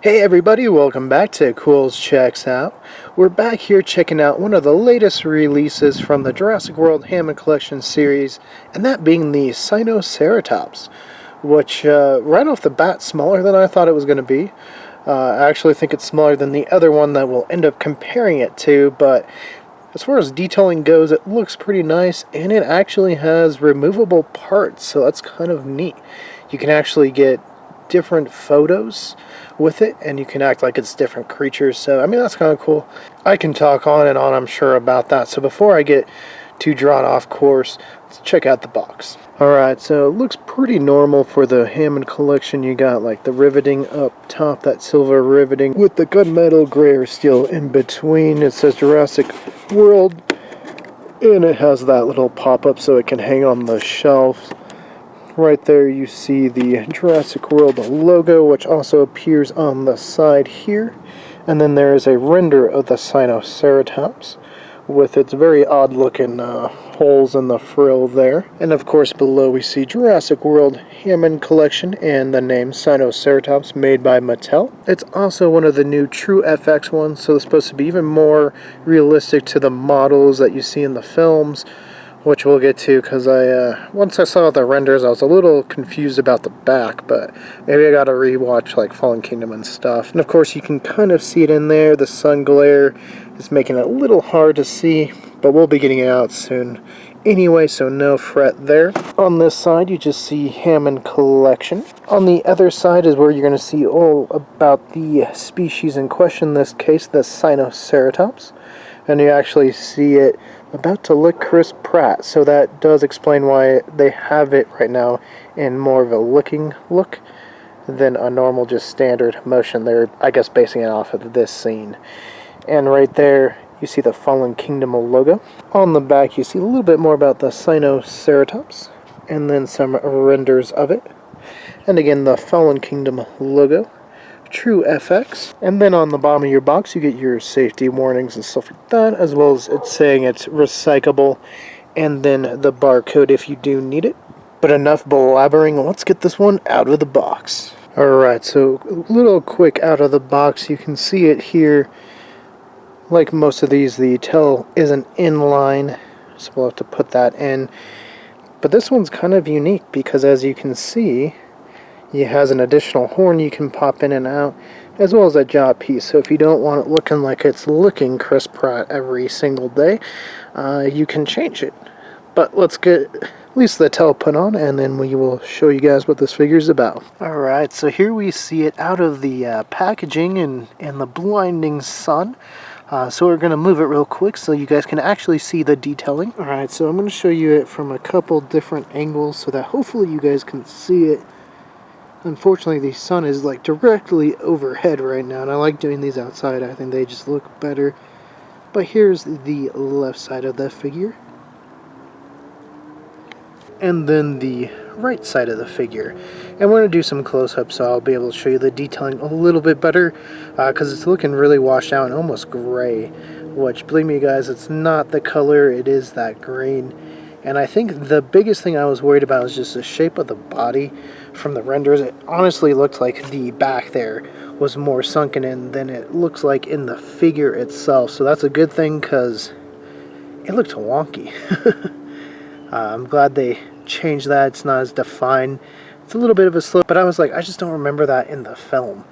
Hey everybody, welcome back to Culz Checks Out. We're back here checking out one of the latest releases from the Jurassic World Hammond Collection series, and that being the Sinoceratops, which right off the bat smaller than I thought it was going to be. I actually think it's smaller than the other one that we'll end up comparing it to, but as far as detailing goes, it looks pretty nice, and it actually has removable parts, so that's kind of neat. You can actually get different photos with it, and you can act like it's different creatures, so I mean that's kind of cool. I can talk on and on, I'm sure, about that, so before I get too drawn off course, let's check out the box. Alright, so it looks pretty normal for the Hammond collection. You got like the riveting up top, that silver riveting with the gunmetal gray steel in between. It says Jurassic World, and it has that little pop-up so it can hang on the shelves. Right there you see the Jurassic World logo, which also appears on the side here. And then there is a render of the Sinoceratops with its very odd looking holes in the frill there. And of course below we see Jurassic World Hammond Collection and the name Sinoceratops, made by Mattel. It's also one of the new True FX ones, so it's supposed to be even more realistic to the models that you see in the films, which we'll get to, because once I saw the renders I was a little confused about the back, but maybe I gotta rewatch like Fallen Kingdom and stuff. And of course you can kind of see it in there. The sun glare is making it a little hard to see, but we'll be getting it out soon anyway, so no fret there. On this side you just see Hammond Collection. On the other side is where you're going to see all about the species in question, in this case the Sinoceratops, and you actually see it about to lick Chris Pratt, so that does explain why they have it right now in more of a licking look than a normal just standard motion. They're, I guess, basing it off of this scene. And right there you see the Fallen Kingdom logo. On the back you see a little bit more about the Sinoceratops, and then some renders of it. And again, the Fallen Kingdom logo, True FX. And then on the bottom of your box you get your safety warnings and stuff like that, as well as it's saying it's recyclable, and then the barcode if you do need it. But enough blabbering, let's get this one out of the box. Alright, so a little quick out of the box. You can see it here. Like most of these, the tail isn't inline, so we'll have to put that in. But this one's kind of unique because, as you can see, it has an additional horn you can pop in and out, as well as a jaw piece. So if you don't want it looking like it's licking Chris Pratt every single day, you can change it. But let's get at least the tail put on, and then we will show you guys what this figure is about. Alright, so here we see it out of the packaging in the blinding sun. So we're going to move it real quick so you guys can actually see the detailing. Alright, so I'm going to show you it from a couple different angles so that hopefully you guys can see it. Unfortunately, the sun is like directly overhead right now, and I like doing these outside. I think they just look better. But here's the left side of the figure, and then the right side of the figure. And we're going to do some close-ups, so I'll be able to show you the detailing a little bit better, because it's looking really washed out and almost gray, which, believe me guys, it's not the color, it is that green. And I think the biggest thing I was worried about was just the shape of the body from the renders. It honestly looked like the back there was more sunken in than it looks like in the figure itself. So that's a good thing, because it looked wonky. I'm glad they changed that. It's not as defined. It's a little bit of a slope, but I was like, I just don't remember that in the film.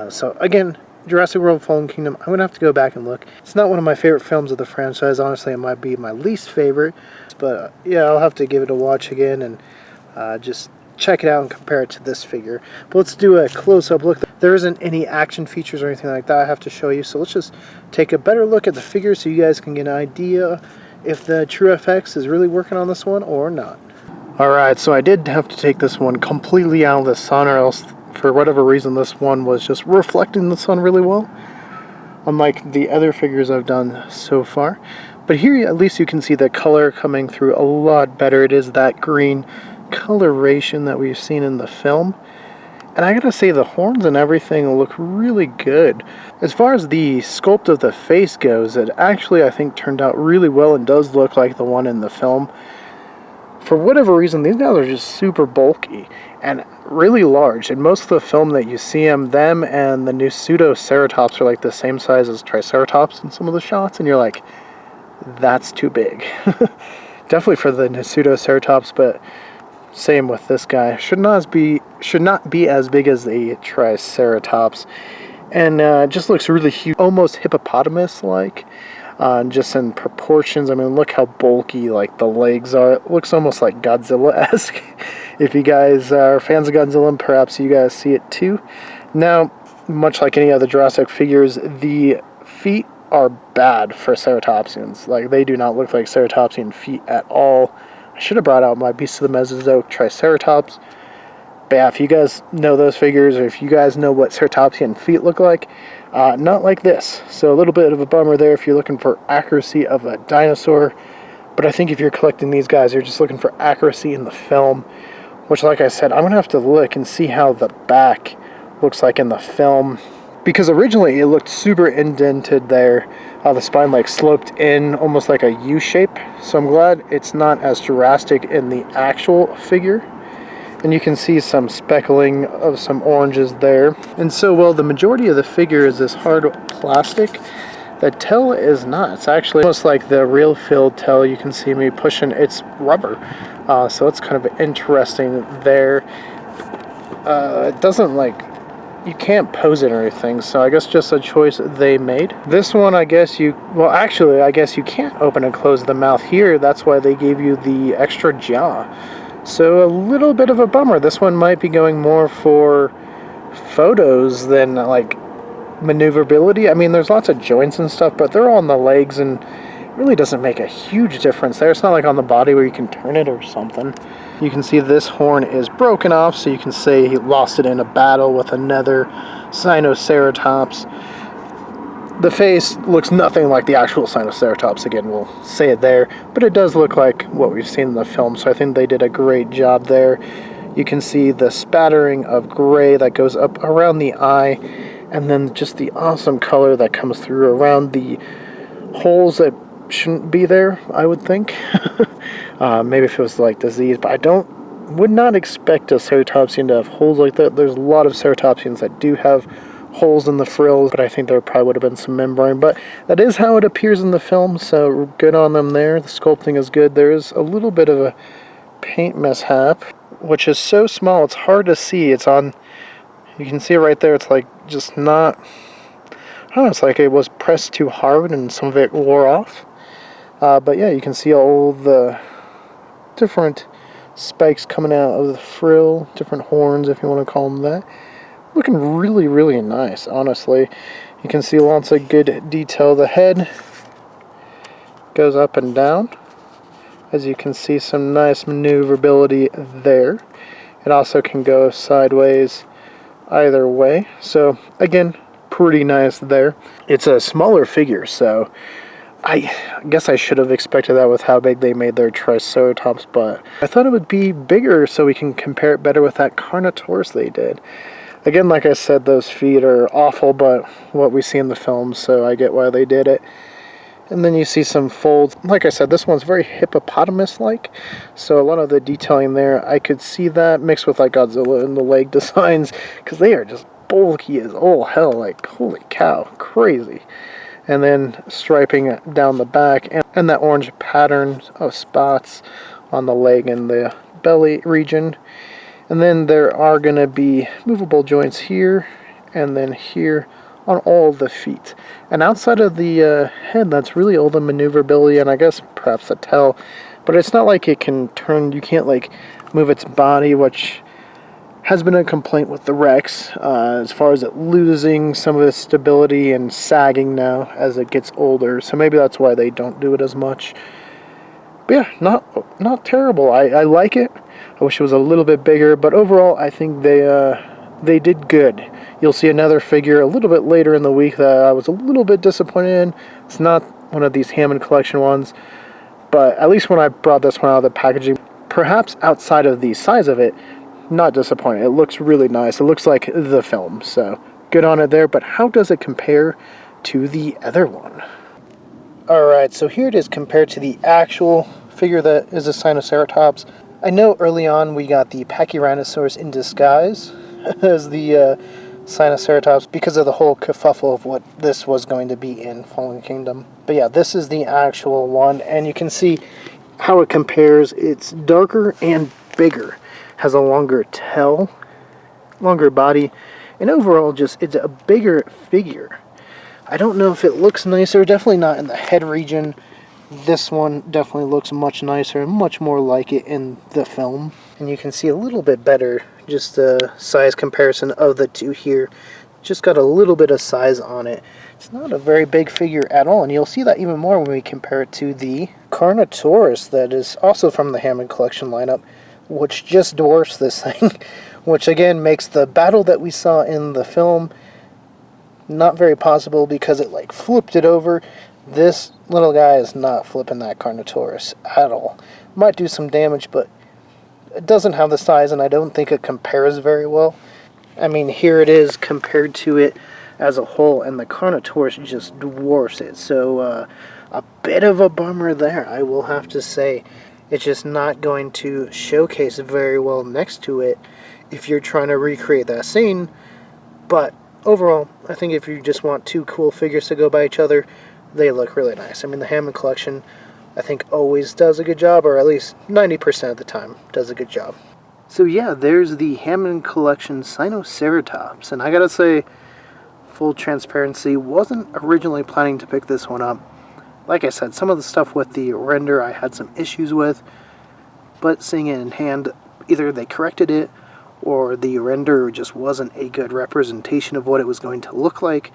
So again, Jurassic World Fallen Kingdom, I'm going to have to go back and look. It's not one of my favorite films of the franchise. Honestly, it might be my least favorite. But yeah, I'll have to give it a watch again and just check it out and compare it to this figure. But let's do a close-up look. There isn't any action features or anything like that I have to show you, so let's just take a better look at the figure so you guys can get an idea if the True FX is really working on this one or not. Alright, so I did have to take this one completely out of the sun, or else for whatever reason this one was just reflecting the sun really well, unlike the other figures I've done so far. But here at least you can see the color coming through a lot better. It is that green coloration that we've seen in the film. And I gotta say, the horns and everything look really good. As far as the sculpt of the face goes, it actually, I think, turned out really well and does look like the one in the film. For whatever reason, these guys are just super bulky. And really large. In most of the film that you see them and the new Sinoceratops are like the same size as Triceratops in some of the shots, and you're like, that's too big. Definitely for the Pseudoceratops, but same with this guy. Should not be as big as the Triceratops, and just looks really huge, almost hippopotamus-like, just in proportions. I mean, look how bulky like the legs are. It looks almost like Godzilla-esque. If you guys are fans of Godzilla, perhaps you guys see it too. Now, much like any other Jurassic figures, the feet are bad for ceratopsians. Like, they do not look like ceratopsian feet at all. I should have brought out my Beast of the Mesozoic Triceratops. But yeah, if you guys know those figures, or if you guys know what ceratopsian feet look like, not like this. So a little bit of a bummer there if you're looking for accuracy of a dinosaur. But I think if you're collecting these guys, you're just looking for accuracy in the film, which, like I said, I'm going to have to look and see how the back looks like in the film. Because originally it looked super indented there. The spine like sloped in almost like a U shape. So I'm glad it's not as Jurassic in the actual figure. And you can see some speckling of some oranges there. And so, well, the majority of the figure is this hard plastic. The tail is not. It's actually almost like the real filled tail. You can see me pushing. It's rubber. So it's kind of interesting there. It doesn't like... You can't pose it or anything, so I guess just a choice they made. This one, I guess you... Well, actually, I guess you can't open and close the mouth here. That's why they gave you the extra jaw. So a little bit of a bummer. This one might be going more for photos than, like, maneuverability. I mean, there's lots of joints and stuff, but they're all on the legs, and it really doesn't make a huge difference there. It's not like on the body where you can turn it or something. You can see this horn is broken off, so you can say he lost it in a battle with another Sinoceratops. The face looks nothing like the actual Sinoceratops, again, we'll say it there, but it does look like what we've seen in the film, so I think they did a great job there. You can see the spattering of gray that goes up around the eye, and then just the awesome color that comes through around the holes that shouldn't be there, I would think. Maybe if it was like disease, but would not expect a ceratopsian to have holes like that. There's a lot of ceratopsians that do have holes in the frills, but I think there probably would have been some membrane, but that is how it appears in the film, so good on them there. The sculpting is good. There is a little bit of a paint mishap, which is so small it's hard to see. It's on, you can see it right there. It's like just not, I don't know, it's like it was pressed too hard and some of it wore off. But yeah, you can see all the different spikes coming out of the frill, different horns, if you want to call them that. Looking really, really nice, honestly. You can see lots of good detail. The head goes up and down. As you can see, some nice maneuverability there. It also can go sideways either way. So, again, pretty nice there. It's a smaller figure, so I guess I should have expected that with how big they made their Triceratops, but I thought it would be bigger so we can compare it better with that Carnotaurus they did. Again, like I said, those feet are awful, but what we see in the film, so I get why they did it. And then you see some folds. Like I said, this one's very hippopotamus-like, so a lot of the detailing there, I could see that mixed with like Godzilla and the leg designs, because they are just bulky as all hell, like holy cow, crazy. And then striping down the back, and that orange pattern of spots on the leg and the belly region. And then there are going to be movable joints here and then here on all the feet. And outside of the head, that's really all the maneuverability, and I guess perhaps the tail. But it's not like it can turn, you can't like move its body, which has been a complaint with the Rex, as far as it losing some of its stability and sagging now as it gets older. So maybe that's why they don't do it as much. But yeah, not terrible. I like it. I wish it was a little bit bigger, but overall I think they did good. You'll see another figure a little bit later in the week that I was a little bit disappointed in. It's not one of these Hammond collection ones, but at least when I brought this one out of the packaging, perhaps outside of the size of it, not disappointed. It looks really nice. It looks like the film, so good on it there. But how does it compare to the other one? Alright, so here it is compared to the actual figure that is a Sinoceratops. I know early on we got the Pachyrhinosaurus in disguise as the Sinoceratops because of the whole kerfuffle of what this was going to be in Fallen Kingdom. But yeah, this is the actual one, and you can see how it compares. It's darker and bigger, has a longer tail, longer body, and overall just it's a bigger figure. I don't know if it looks nicer, definitely not in the head region. This one definitely looks much nicer and much more like it in the film. And you can see a little bit better, just the size comparison of the two here. Just got a little bit of size on it. It's not a very big figure at all, and you'll see that even more when we compare it to the Carnotaurus that is also from the Hammond collection lineup, which just dwarfs this thing, which again makes the battle that we saw in the film not very possible because it like flipped it over. This little guy is not flipping that Carnotaurus at all. Might do some damage, but it doesn't have the size, and I don't think it compares very well. I mean, here it is compared to it as a whole, and the Carnotaurus just dwarfs it. So, a bit of a bummer there, I will have to say. It's just not going to showcase very well next to it if you're trying to recreate that scene. But overall, I think if you just want two cool figures to go by each other, they look really nice. I mean, the Hammond collection, I think, always does a good job, or at least 90% of the time does a good job. So yeah, there's the Hammond collection Sinoceratops, and I gotta say, full transparency, wasn't originally planning to pick this one up. Like I said, some of the stuff with the render I had some issues with, but seeing it in hand, either they corrected it, or the render just wasn't a good representation of what it was going to look like.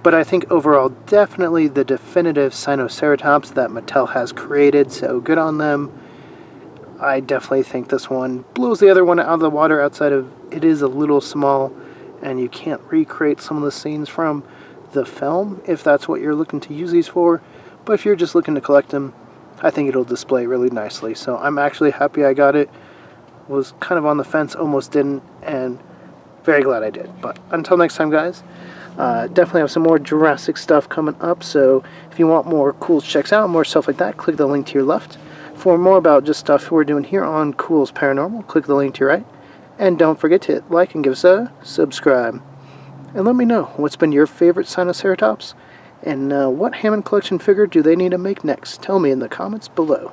But I think overall, definitely the definitive Sinoceratops that Mattel has created, so good on them. I definitely think this one blows the other one out of the water outside of it is a little small, and you can't recreate some of the scenes from the film if that's what you're looking to use these for. But if you're just looking to collect them, I think it'll display really nicely. So I'm actually happy I got it. Was kind of on the fence, almost didn't, and very glad I did. But until next time, guys. Definitely have some more Jurassic stuff coming up, so if you want more Culz Checks Out, more stuff like that, click the link to your left. For more about just stuff we're doing here on Culz Paranormal, click the link to your right. And don't forget to hit like and give us a subscribe. And let me know what's been your favorite Sinoceratops, and what Hammond collection figure do they need to make next. Tell me in the comments below.